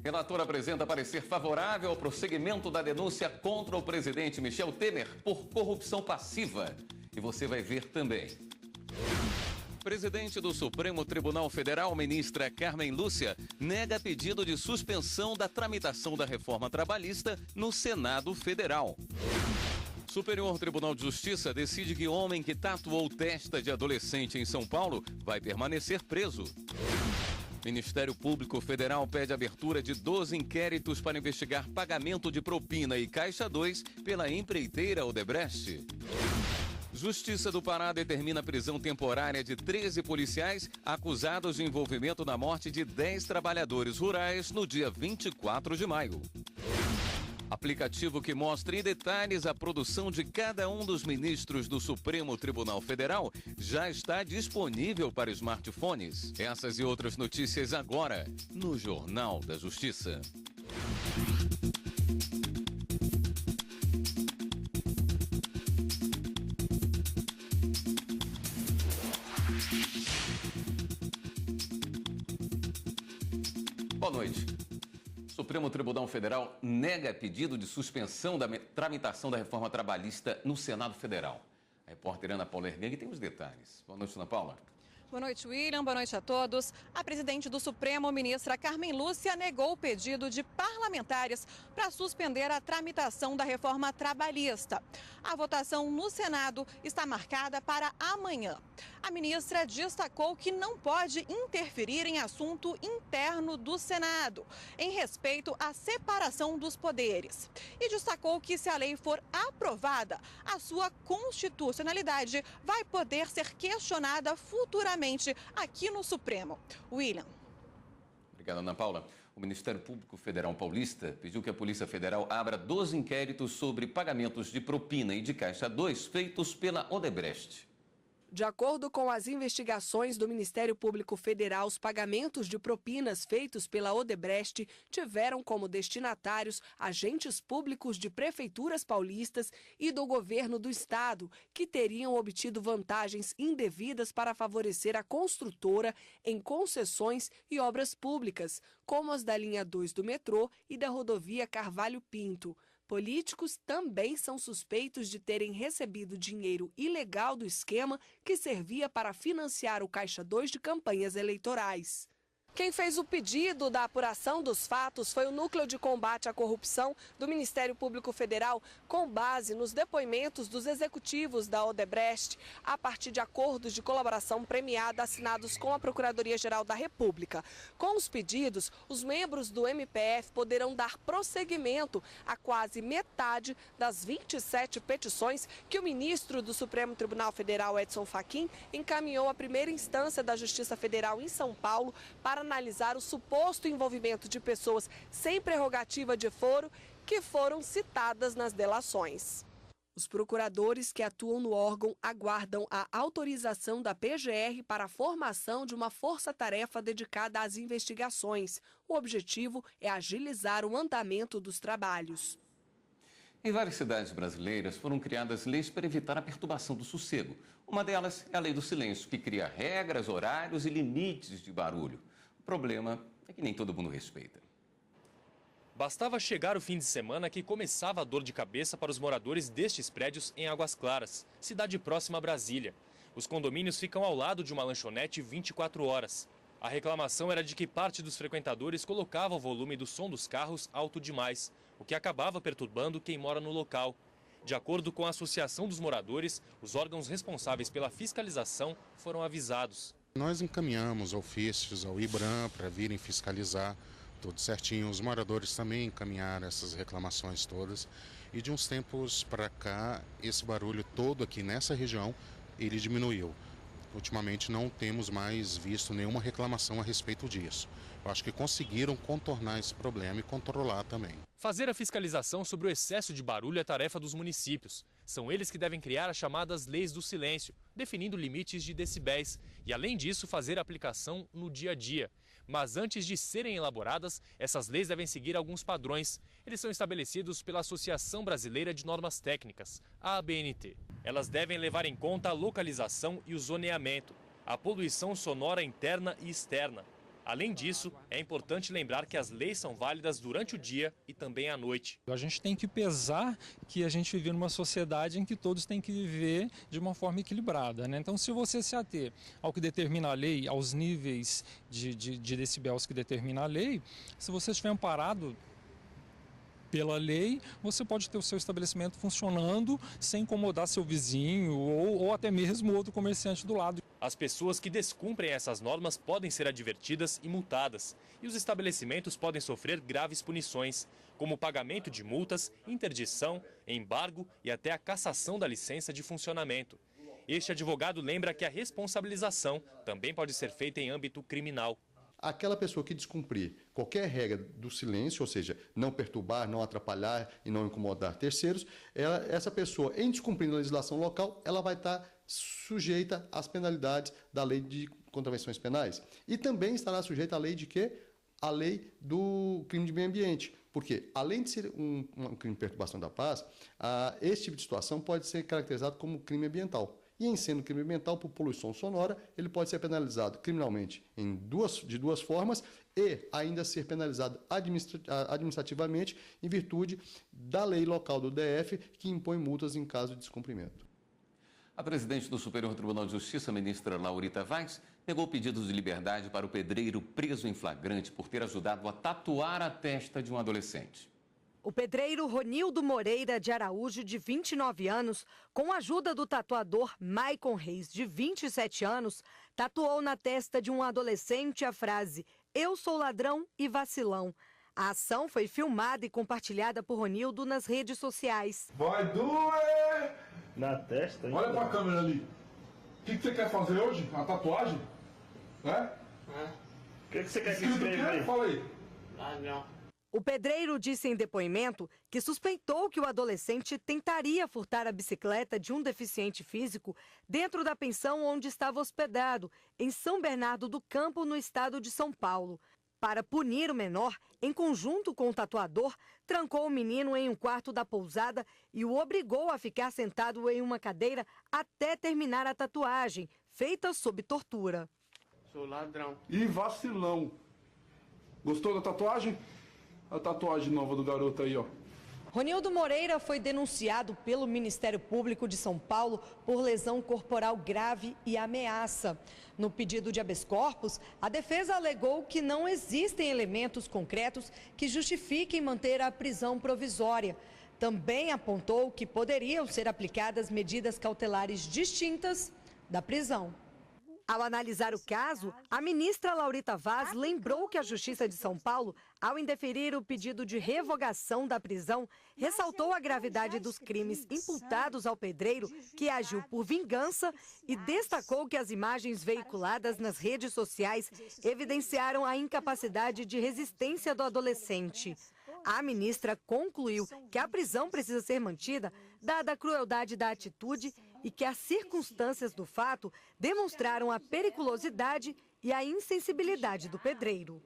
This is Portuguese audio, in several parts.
Relator apresenta parecer favorável ao prosseguimento da denúncia contra o presidente Michel Temer por corrupção passiva. E você vai ver também. Presidente do Supremo Tribunal Federal, ministra Carmen Lúcia, nega pedido de suspensão da tramitação da reforma trabalhista no Senado Federal. Superior Tribunal de Justiça decide que homem que tatuou testa de adolescente em São Paulo vai permanecer preso. Ministério Público Federal pede abertura de 12 inquéritos para investigar pagamento de propina e Caixa 2 pela empreiteira Odebrecht. Justiça do Pará determina prisão temporária de 13 policiais acusados de envolvimento na morte de 10 trabalhadores rurais no dia 24 de maio. Aplicativo que mostra em detalhes a produção de cada um dos ministros do Supremo Tribunal Federal já está disponível para smartphones. Essas e outras notícias agora no Jornal da Justiça. Boa noite. O Supremo Tribunal Federal nega pedido de suspensão da tramitação da reforma trabalhista no Senado Federal. A repórter Ana Paula Ergang tem os detalhes. Boa noite, Ana Paula. Boa noite, William. Boa noite a todos. A presidente do Supremo, ministra Carmen Lúcia, negou o pedido de parlamentares para suspender a tramitação da reforma trabalhista. A votação no Senado está marcada para amanhã. A ministra destacou que não pode interferir em assunto interno do Senado, em respeito à separação dos poderes. E destacou que, se a lei for aprovada, a sua constitucionalidade vai poder ser questionada futuramente aqui no Supremo. William. Obrigado, Ana Paula. O Ministério Público Federal Paulista pediu que a Polícia Federal abra 12 inquéritos sobre pagamentos de propina e de Caixa 2 feitos pela Odebrecht. De acordo com as investigações do Ministério Público Federal, os pagamentos de propinas feitos pela Odebrecht tiveram como destinatários agentes públicos de prefeituras paulistas e do governo do estado, que teriam obtido vantagens indevidas para favorecer a construtora em concessões e obras públicas, como as da linha 2 do metrô e da rodovia Carvalho Pinto. Políticos também são suspeitos de terem recebido dinheiro ilegal do esquema que servia para financiar o Caixa 2 de campanhas eleitorais. Quem fez o pedido da apuração dos fatos foi o Núcleo de Combate à Corrupção do Ministério Público Federal, com base nos depoimentos dos executivos da Odebrecht, a partir de acordos de colaboração premiada assinados com a Procuradoria-Geral da República. Com os pedidos, os membros do MPF poderão dar prosseguimento a quase metade das 27 petições que o ministro do Supremo Tribunal Federal, Edson Fachin, encaminhou à primeira instância da Justiça Federal em São Paulo para analisar o suposto envolvimento de pessoas sem prerrogativa de foro que foram citadas nas delações. Os procuradores que atuam no órgão aguardam a autorização da PGR para a formação de uma força-tarefa dedicada às investigações. O objetivo é agilizar o andamento dos trabalhos. Em várias cidades brasileiras foram criadas leis para evitar a perturbação do sossego. Uma delas é a Lei do Silêncio, que cria regras, horários e limites de barulho. O problema é que nem todo mundo respeita. Bastava chegar o fim de semana que começava a dor de cabeça para os moradores destes prédios em Águas Claras, cidade próxima a Brasília. Os condomínios ficam ao lado de uma lanchonete 24 horas. A reclamação era de que parte dos frequentadores colocava o volume do som dos carros alto demais, o que acabava perturbando quem mora no local. De acordo com a Associação dos Moradores, os órgãos responsáveis pela fiscalização foram avisados. Nós encaminhamos ofícios ao IBRAM para virem fiscalizar tudo certinho. Os moradores também encaminharam essas reclamações todas. E de uns tempos para cá, esse barulho todo aqui nessa região, ele diminuiu. Ultimamente não temos mais visto nenhuma reclamação a respeito disso. Eu acho que conseguiram contornar esse problema e controlar também. Fazer a fiscalização sobre o excesso de barulho é tarefa dos municípios. São eles que devem criar as chamadas leis do silêncio, definindo limites de decibéis e, além disso, fazer a aplicação no dia a dia. Mas antes de serem elaboradas, essas leis devem seguir alguns padrões. Eles são estabelecidos pela Associação Brasileira de Normas Técnicas, a ABNT. Elas devem levar em conta a localização e o zoneamento, a poluição sonora interna e externa, Além disso, é importante lembrar que as leis são válidas durante o dia e também à noite. A gente tem que pesar que a gente vive numa sociedade em que todos têm que viver de uma forma equilibrada, né? Então, se você se ater ao que determina a lei, aos níveis de decibéis que determina a lei, se você estiver amparado pela lei, você pode ter o seu estabelecimento funcionando sem incomodar seu vizinho ou até mesmo outro comerciante do lado. As pessoas que descumprem essas normas podem ser advertidas e multadas. E os estabelecimentos podem sofrer graves punições, como pagamento de multas, interdição, embargo e até a cassação da licença de funcionamento. Este advogado lembra que a responsabilização também pode ser feita em âmbito criminal. Aquela pessoa que descumprir qualquer regra do silêncio, ou seja, não perturbar, não atrapalhar e não incomodar terceiros, essa pessoa, em descumprindo a legislação local, ela vai estar sujeita às penalidades da lei de contravenções penais. E também estará sujeita à lei de quê? A lei do crime de meio ambiente. Porque, além de ser um crime de perturbação da paz, esse tipo de situação pode ser caracterizado como crime ambiental. E em sendo crime ambiental por poluição sonora, ele pode ser penalizado criminalmente de duas formas e ainda ser penalizado administrativamente em virtude da lei local do DF que impõe multas em caso de descumprimento. A presidente do Superior Tribunal de Justiça, ministra Laurita Vaz, negou pedidos de liberdade para o pedreiro preso em flagrante por ter ajudado a tatuar a testa de um adolescente. O pedreiro Ronildo Moreira de Araújo, de 29 anos, com a ajuda do tatuador Maicon Reis, de 27 anos, tatuou na testa de um adolescente a frase "Eu sou ladrão e vacilão". A ação foi filmada e compartilhada por Ronildo nas redes sociais. Vai doer! Na testa, hein? Olha pra câmera ali. O que você quer fazer hoje? Uma tatuagem? O que você quer que escreva aí? Fala aí. Não. O pedreiro disse em depoimento que suspeitou que o adolescente tentaria furtar a bicicleta de um deficiente físico dentro da pensão onde estava hospedado, em São Bernardo do Campo, no estado de São Paulo. Para punir o menor, em conjunto com o tatuador, trancou o menino em um quarto da pousada e o obrigou a ficar sentado em uma cadeira até terminar a tatuagem, feita sob tortura. Sou ladrão. E vacilão. Gostou da tatuagem? A tatuagem nova do garoto aí, ó. Ronildo Moreira foi denunciado pelo Ministério Público de São Paulo por lesão corporal grave e ameaça. No pedido de habeas corpus, a defesa alegou que não existem elementos concretos que justifiquem manter a prisão provisória. Também apontou que poderiam ser aplicadas medidas cautelares distintas da prisão. Ao analisar o caso, a ministra Laurita Vaz lembrou que a Justiça de São Paulo, ao indeferir o pedido de revogação da prisão, ressaltou a gravidade dos crimes imputados ao pedreiro, que agiu por vingança, e destacou que as imagens veiculadas nas redes sociais evidenciaram a incapacidade de resistência do adolescente. A ministra concluiu que a prisão precisa ser mantida, dada a crueldade da atitude, e que as circunstâncias do fato demonstraram a periculosidade e a insensibilidade do pedreiro.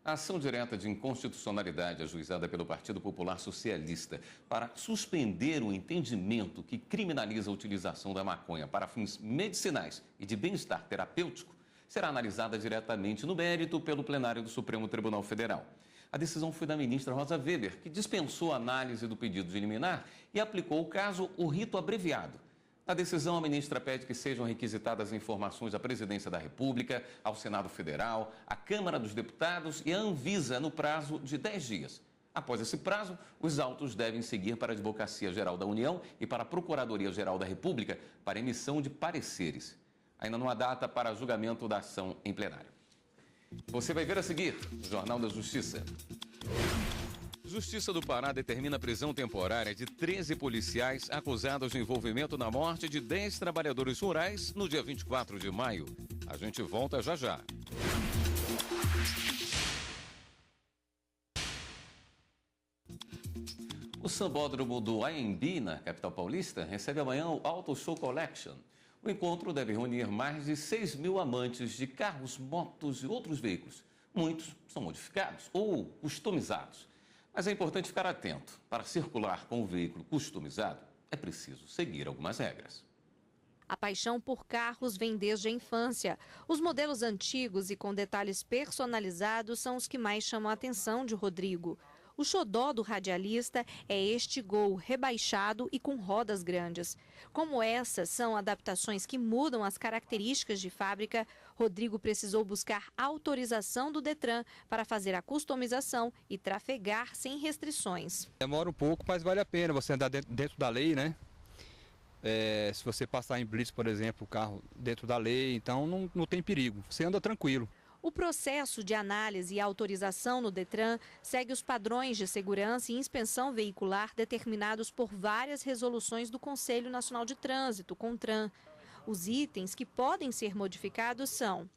A ação direta de inconstitucionalidade ajuizada pelo Partido Popular Socialista para suspender o entendimento que criminaliza a utilização da maconha para fins medicinais e de bem-estar terapêutico será analisada diretamente no mérito pelo plenário do Supremo Tribunal Federal. A decisão foi da ministra Rosa Weber, que dispensou a análise do pedido de liminar e aplicou o caso o rito abreviado. Na decisão, a ministra pede que sejam requisitadas informações à Presidência da República, ao Senado Federal, à Câmara dos Deputados e à Anvisa no prazo de 10 dias. Após esse prazo, os autos devem seguir para a Advocacia Geral da União e para a Procuradoria Geral da República para emissão de pareceres. Ainda não há data para julgamento da ação em plenário. Você vai ver a seguir no Jornal da Justiça. Justiça do Pará determina a prisão temporária de 13 policiais acusados de envolvimento na morte de 10 trabalhadores rurais no dia 24 de maio. A gente volta já já. O sambódromo do AMB, na capital paulista, recebe amanhã o Auto Show Collection. O encontro deve reunir mais de 6 mil amantes de carros, motos e outros veículos. Muitos são modificados ou customizados. Mas é importante ficar atento. Para circular com o veículo customizado, é preciso seguir algumas regras. A paixão por carros vem desde a infância. Os modelos antigos e com detalhes personalizados são os que mais chamam a atenção de Rodrigo. O xodó do radialista é este Gol rebaixado e com rodas grandes. Como essas são adaptações que mudam as características de fábrica, Rodrigo precisou buscar autorização do Detran para fazer a customização e trafegar sem restrições. Demora um pouco, mas vale a pena você andar dentro da lei, né? Se você passar em blitz, por exemplo, o carro dentro da lei, então não tem perigo, você anda tranquilo. O processo de análise e autorização no Detran segue os padrões de segurança e inspeção veicular determinados por várias resoluções do Conselho Nacional de Trânsito, CONTRAN. Os itens que podem ser modificados são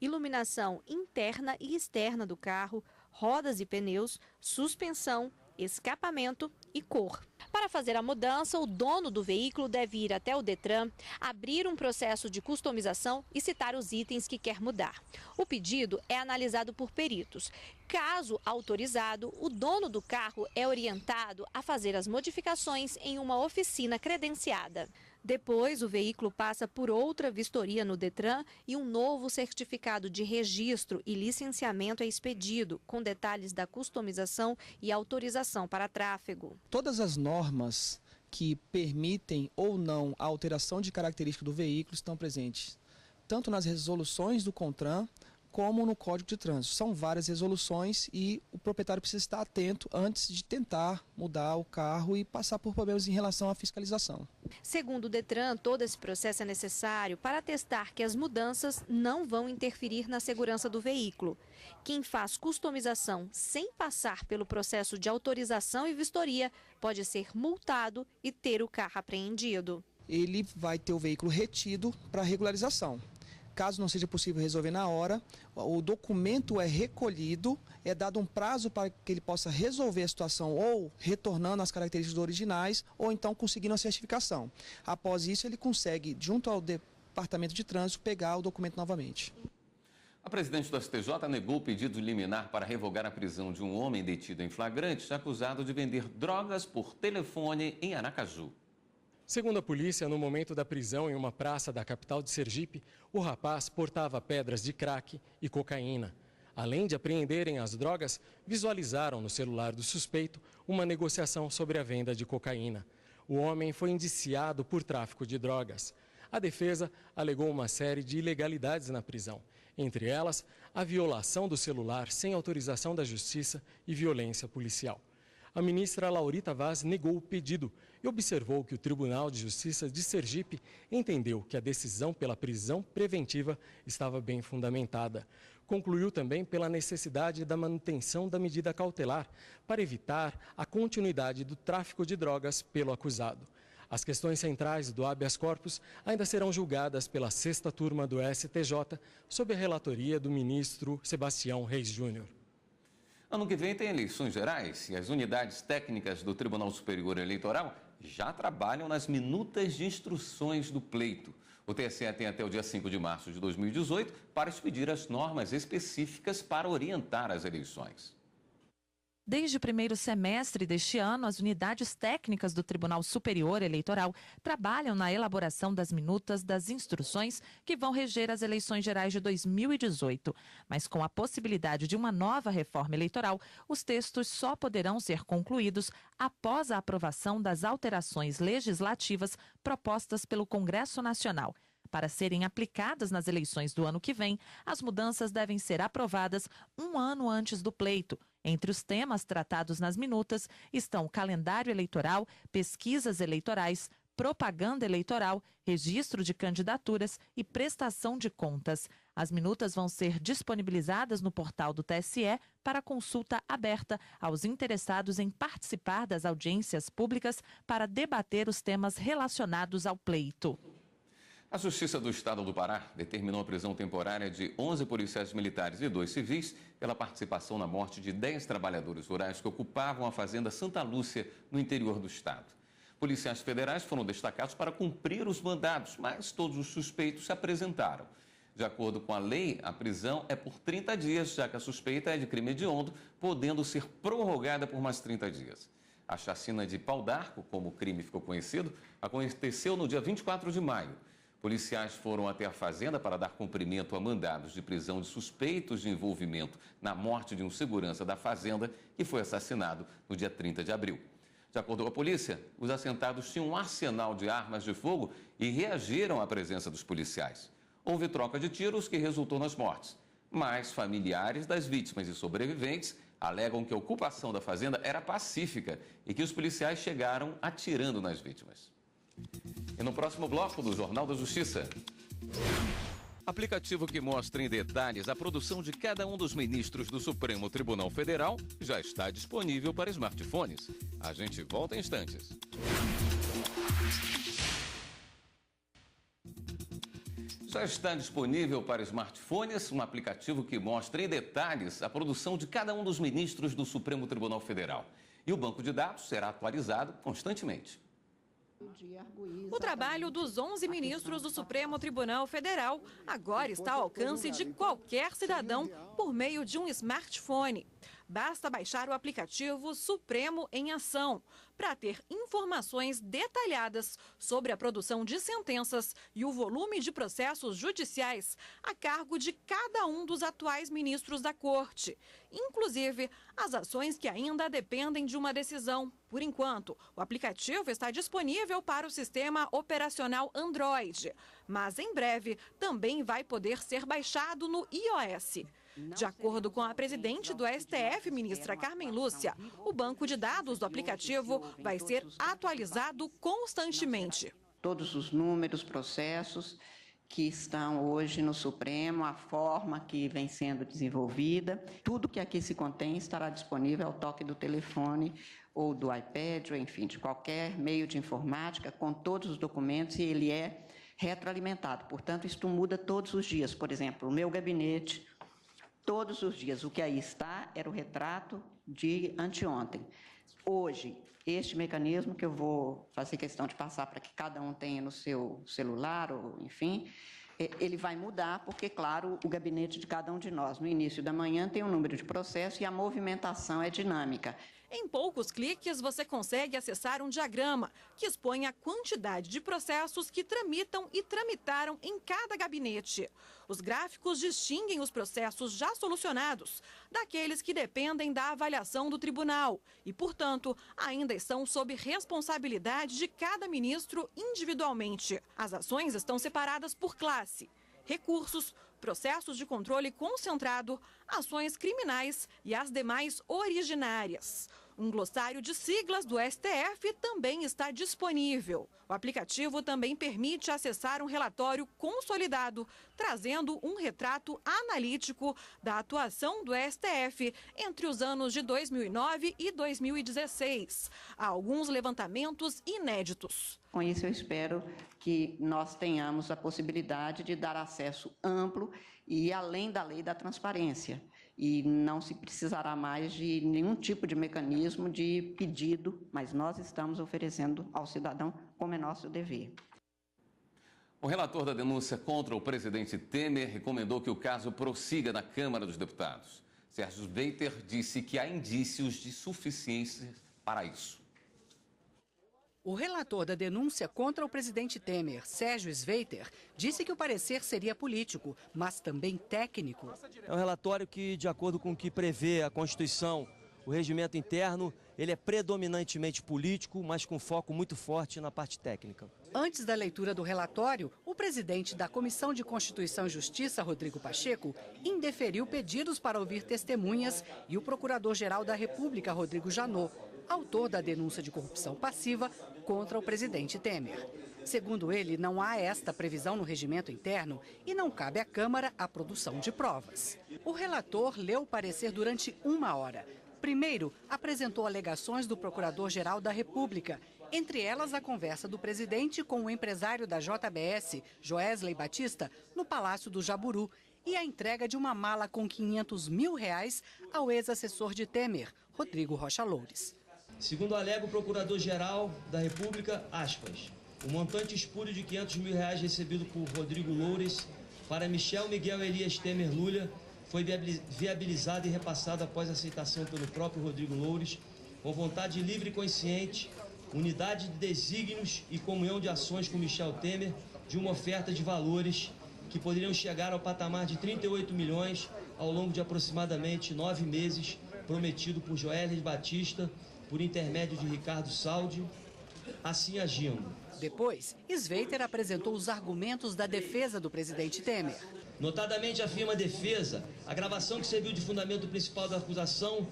iluminação interna e externa do carro, rodas e pneus, suspensão, escapamento e cor. Para fazer a mudança, o dono do veículo deve ir até o Detran, abrir um processo de customização e citar os itens que quer mudar. O pedido é analisado por peritos. Caso autorizado, o dono do carro é orientado a fazer as modificações em uma oficina credenciada. Depois, o veículo passa por outra vistoria no Detran e um novo certificado de registro e licenciamento é expedido, com detalhes da customização e autorização para tráfego. Todas as normas que permitem ou não a alteração de característica do veículo estão presentes, tanto nas resoluções do CONTRAN, como no Código de Trânsito. São várias resoluções e o proprietário precisa estar atento antes de tentar mudar o carro e passar por problemas em relação à fiscalização. Segundo o Detran, todo esse processo é necessário para atestar que as mudanças não vão interferir na segurança do veículo. Quem faz customização sem passar pelo processo de autorização e vistoria pode ser multado e ter o carro apreendido. Ele vai ter o veículo retido para regularização. Caso não seja possível resolver na hora, o documento é recolhido, é dado um prazo para que ele possa resolver a situação ou retornando às características originais ou então conseguindo a certificação. Após isso, ele consegue, junto ao Departamento de Trânsito, pegar o documento novamente. A presidente do STJ negou o pedido liminar para revogar a prisão de um homem detido em flagrante acusado de vender drogas por telefone em Aracaju. Segundo a polícia, no momento da prisão em uma praça da capital de Sergipe, o rapaz portava pedras de crack e cocaína. Além de apreenderem as drogas, visualizaram no celular do suspeito uma negociação sobre a venda de cocaína. O homem foi indiciado por tráfico de drogas. A defesa alegou uma série de ilegalidades na prisão, entre elas a violação do celular sem autorização da justiça e violência policial. A ministra Laurita Vaz negou o pedido e observou que o Tribunal de Justiça de Sergipe entendeu que a decisão pela prisão preventiva estava bem fundamentada. Concluiu também pela necessidade da manutenção da medida cautelar para evitar a continuidade do tráfico de drogas pelo acusado. As questões centrais do habeas corpus ainda serão julgadas pela 6ª turma do STJ, sob a relatoria do ministro Sebastião Reis Júnior. Ano que vem tem eleições gerais e as unidades técnicas do Tribunal Superior Eleitoral já trabalham nas minutas de instruções do pleito. O TSE tem até o dia 5 de março de 2018 para expedir as normas específicas para orientar as eleições. Desde o primeiro semestre deste ano, as unidades técnicas do Tribunal Superior Eleitoral trabalham na elaboração das minutas das instruções que vão reger as eleições gerais de 2018. Mas com a possibilidade de uma nova reforma eleitoral, os textos só poderão ser concluídos após a aprovação das alterações legislativas propostas pelo Congresso Nacional. Para serem aplicadas nas eleições do ano que vem, as mudanças devem ser aprovadas um ano antes do pleito. Entre os temas tratados nas minutas estão calendário eleitoral, pesquisas eleitorais, propaganda eleitoral, registro de candidaturas e prestação de contas. As minutas vão ser disponibilizadas no portal do TSE para consulta aberta aos interessados em participar das audiências públicas para debater os temas relacionados ao pleito. A Justiça do Estado do Pará determinou a prisão temporária de 11 policiais militares e 2 civis pela participação na morte de 10 trabalhadores rurais que ocupavam a fazenda Santa Lúcia, no interior do estado. Policiais federais foram destacados para cumprir os mandados, mas todos os suspeitos se apresentaram. De acordo com a lei, a prisão é por 30 dias, já que a suspeita é de crime hediondo, podendo ser prorrogada por mais 30 dias. A chacina de Pau d'Arco, como o crime ficou conhecido, aconteceu no dia 24 de maio. Policiais foram até a fazenda para dar cumprimento a mandados de prisão de suspeitos de envolvimento na morte de um segurança da fazenda que foi assassinado no dia 30 de abril. De acordo com a polícia, os assentados tinham um arsenal de armas de fogo e reagiram à presença dos policiais. Houve troca de tiros que resultou nas mortes, mas familiares das vítimas e sobreviventes alegam que a ocupação da fazenda era pacífica e que os policiais chegaram atirando nas vítimas. E no próximo bloco do Jornal da Justiça. Aplicativo que mostra em detalhes a produção de cada um dos ministros do Supremo Tribunal Federal já está disponível para smartphones. A gente volta em instantes. Já está disponível para smartphones um aplicativo que mostra em detalhes a produção de cada um dos ministros do Supremo Tribunal Federal. E o banco de dados será atualizado constantemente. O trabalho dos 11 ministros do Supremo Tribunal Federal agora está ao alcance de qualquer cidadão por meio de um smartphone. Basta baixar o aplicativo Supremo em Ação para ter informações detalhadas sobre a produção de sentenças e o volume de processos judiciais a cargo de cada um dos atuais ministros da Corte, inclusive as ações que ainda dependem de uma decisão. Por enquanto, o aplicativo está disponível para o sistema operacional Android, mas em breve também vai poder ser baixado no iOS. De acordo com a presidente do STF, ministra Carmen Lúcia, o banco de dados do aplicativo vai ser atualizado constantemente. Todos os números, processos que estão hoje no Supremo, a forma que vem sendo desenvolvida, tudo que aqui se contém estará disponível ao toque do telefone ou do iPad, ou enfim, de qualquer meio de informática, com todos os documentos, e ele é retroalimentado. Portanto, isto muda todos os dias. Por exemplo, o meu gabinete, todos os dias, o que aí está era o retrato de anteontem. Hoje, este mecanismo que eu vou fazer questão de passar para que cada um tenha no seu celular, ou enfim, ele vai mudar, porque, claro, o gabinete de cada um de nós, no início da manhã, tem um número de processo e a movimentação é dinâmica. Em poucos cliques, você consegue acessar um diagrama que expõe a quantidade de processos que tramitam e tramitaram em cada gabinete. Os gráficos distinguem os processos já solucionados daqueles que dependem da avaliação do tribunal e, portanto, ainda estão sob responsabilidade de cada ministro individualmente. As ações estão separadas por classe: recursos, processos de controle concentrado, ações criminais e as demais originárias. Um glossário de siglas do STF também está disponível. O aplicativo também permite acessar um relatório consolidado, trazendo um retrato analítico da atuação do STF entre os anos de 2009 e 2016. Há alguns levantamentos inéditos. Com isso, eu espero que nós tenhamos a possibilidade de dar acesso amplo e além da lei da transparência. E não se precisará mais de nenhum tipo de mecanismo de pedido, mas nós estamos oferecendo ao cidadão como é nosso dever. O relator da denúncia contra o presidente Temer recomendou que o caso prossiga na Câmara dos Deputados. Sérgio Sveiter disse que há indícios de suficiência para isso. O relator da denúncia contra o presidente Temer, Sérgio Sveiter, disse que o parecer seria político, mas também técnico. É um relatório que, de acordo com o que prevê a Constituição, o regimento interno, ele é predominantemente político, mas com foco muito forte na parte técnica. Antes da leitura do relatório, o presidente da Comissão de Constituição e Justiça, Rodrigo Pacheco, indeferiu pedidos para ouvir testemunhas e o Procurador-Geral da República, Rodrigo Janot, autor da denúncia de corrupção passiva contra o presidente Temer. Segundo ele, não há esta previsão no regimento interno e não cabe à Câmara a produção de provas. O relator leu o parecer durante 1 hora. Primeiro, apresentou alegações do Procurador-Geral da República, entre elas a conversa do presidente com o empresário da JBS, Joesley Batista, no Palácio do Jaburu, e a entrega de uma mala com R$500 mil ao ex-assessor de Temer, Rodrigo Rocha Loures. Segundo alega o Procurador-Geral da República, aspas, o montante espúrio de R$500 mil recebido por Rodrigo Loures para Michel Miguel Elias Temer Lula foi viabilizado e repassado após aceitação pelo próprio Rodrigo Loures, com vontade livre e consciente, unidade de desígnios e comunhão de ações com Michel Temer, de uma oferta de valores que poderiam chegar ao patamar de 38 milhões ao longo de aproximadamente 9 meses, prometido por Joesley Batista, por intermédio de Ricardo Saldi, assim agindo. Depois, Sveiter apresentou os argumentos da defesa do presidente Temer. Notadamente, afirma a defesa, a gravação que serviu de fundamento principal da acusação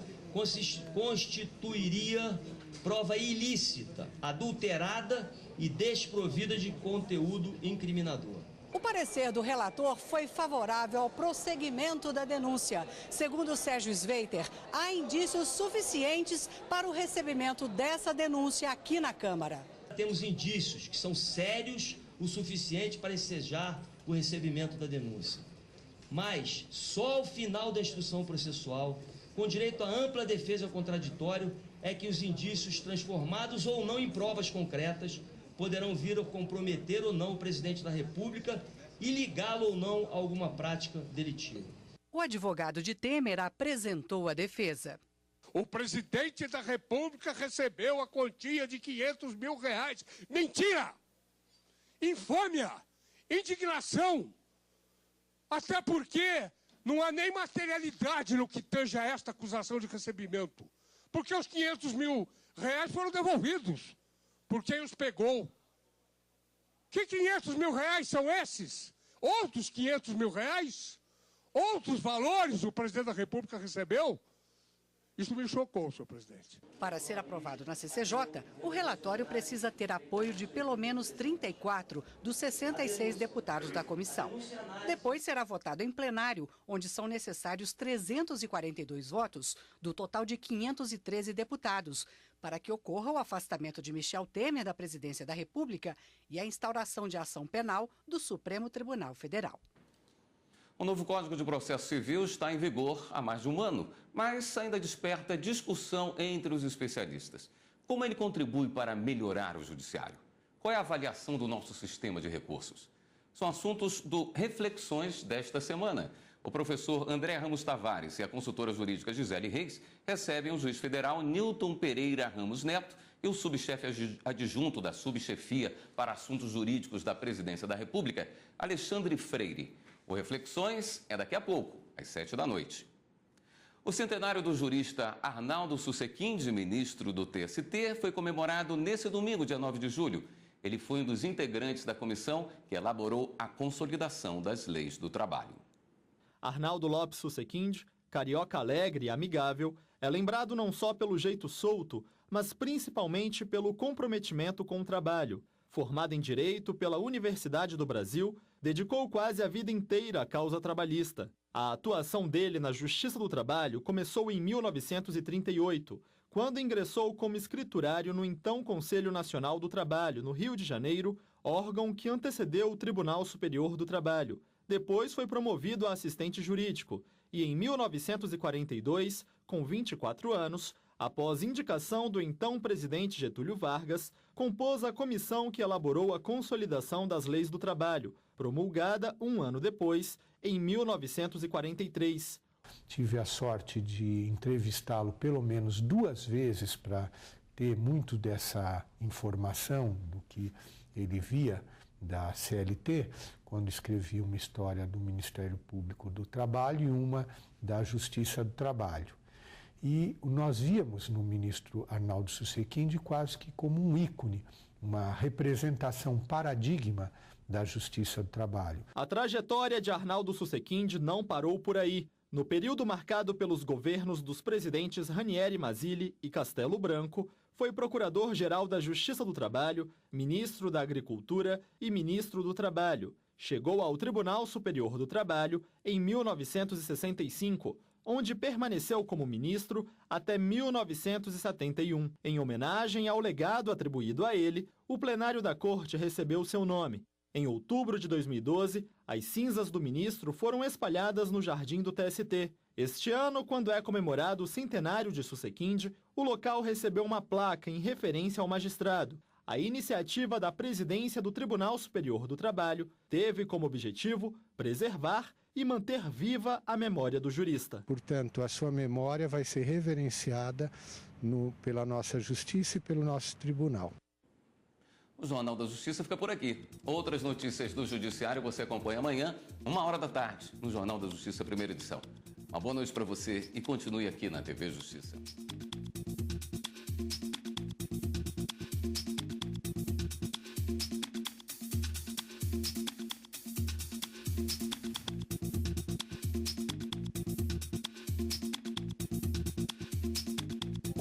constituiria prova ilícita, adulterada e desprovida de conteúdo incriminador. O parecer do relator foi favorável ao prosseguimento da denúncia. Segundo Sérgio Sveiter, há indícios suficientes para o recebimento dessa denúncia aqui na Câmara. Temos indícios que são sérios o suficiente para ensejar o recebimento da denúncia. Mas só ao final da instrução processual, com direito à ampla defesa ao contraditório, é que os indícios, transformados ou não em provas concretas, poderão vir a comprometer ou não o presidente da República e ligá-lo ou não a alguma prática delitiva. O advogado de Temer apresentou a defesa. O presidente da República recebeu a quantia de R$500 mil. Mentira! Infâmia! Indignação! Até porque não há nem materialidade no que tange a esta acusação de recebimento. Porque os R$500 mil foram devolvidos por quem os pegou. Que R$500 mil são esses? Outros R$500 mil? Outros valores o presidente da República recebeu? Isso me chocou, senhor presidente. Para ser aprovado na CCJ, o relatório precisa ter apoio de pelo menos 34 dos 66 deputados da comissão. Depois será votado em plenário, onde são necessários 342 votos do total de 513 deputados, para que ocorra o afastamento de Michel Temer da presidência da República e a instauração de ação penal do Supremo Tribunal Federal. O novo Código de Processo Civil está em vigor há mais de um ano, mas ainda desperta discussão entre os especialistas. Como ele contribui para melhorar o judiciário? Qual é a avaliação do nosso sistema de recursos? São assuntos do Reflexões desta semana. O professor André Ramos Tavares e a consultora jurídica Gisele Reis recebem o juiz federal Nilton Pereira Ramos Neto e o subchefe adjunto da subchefia para assuntos jurídicos da Presidência da República, Alexandre Freire. O Reflexões é daqui a pouco, às 19h. O centenário do jurista Arnaldo Susequinde, ministro do TST, foi comemorado nesse domingo, dia 9 de julho. Ele foi um dos integrantes da comissão que elaborou a consolidação das leis do trabalho. Arnaldo Lopes Susequinde, carioca alegre e amigável, é lembrado não só pelo jeito solto, mas principalmente pelo comprometimento com o trabalho. Formado em Direito pela Universidade do Brasil, dedicou quase a vida inteira à causa trabalhista. A atuação dele na Justiça do Trabalho começou em 1938, quando ingressou como escriturário no então Conselho Nacional do Trabalho, no Rio de Janeiro, órgão que antecedeu o Tribunal Superior do Trabalho. Depois foi promovido a assistente jurídico e, em 1942, com 24 anos, após indicação do então presidente Getúlio Vargas, compôs a comissão que elaborou a Consolidação das Leis do Trabalho, promulgada um ano depois, em 1943. Tive a sorte de entrevistá-lo pelo menos 2 vezes para ter muito dessa informação do que ele via da CLT, quando escrevi uma história do Ministério Público do Trabalho e uma da Justiça do Trabalho. E nós víamos no ministro Arnaldo Susequinde quase que como um ícone, uma representação paradigma da Justiça do Trabalho. A trajetória de Arnaldo Susequinde não parou por aí. No período marcado pelos governos dos presidentes Ranieri Mazzilli e Castelo Branco, foi procurador-geral da Justiça do Trabalho, ministro da Agricultura e ministro do Trabalho. Chegou ao Tribunal Superior do Trabalho em 1965, onde permaneceu como ministro até 1971. Em homenagem ao legado atribuído a ele, o plenário da Corte recebeu seu nome. Em outubro de 2012, as cinzas do ministro foram espalhadas no jardim do TST. Este ano, quando é comemorado o centenário de Susequinde, o local recebeu uma placa em referência ao magistrado. A iniciativa da presidência do Tribunal Superior do Trabalho teve como objetivo preservar e manter viva a memória do jurista. Portanto, a sua memória vai ser reverenciada pela nossa justiça e pelo nosso tribunal. O Jornal da Justiça fica por aqui. Outras notícias do Judiciário você acompanha amanhã, 13h, no Jornal da Justiça, primeira edição. Uma boa noite para você e continue aqui na TV Justiça.